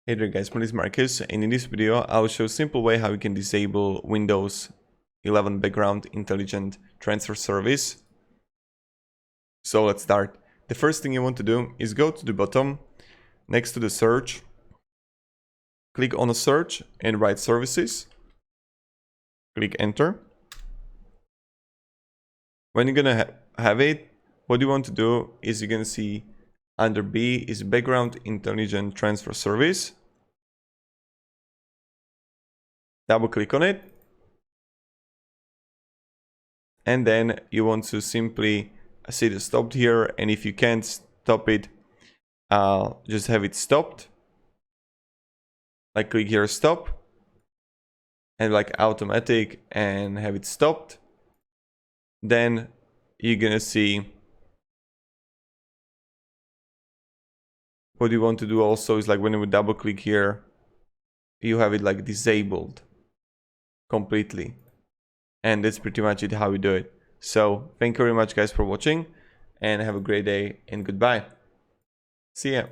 Hey there guys, my name is Marcus, and in this video I'll show a simple way how you can disable Windows 11 background intelligent transfer service. So let's start. The first thing you want to do is go to the bottom next to the search, click on a search and write services, click enter. When you're gonna have it, what you want to do is you're gonna see under B is background intelligent transfer service. Double click on it, and then you want to simply see it stopped here, and if you can't stop it, just have it stopped. Like click here stop and like automatic and have it stopped. Then you're gonna see what you want to do also is like when you double click here, you have it like disabled completely. And that's pretty much it how we do it. So thank you very much guys for watching, and have a great day and goodbye. See ya.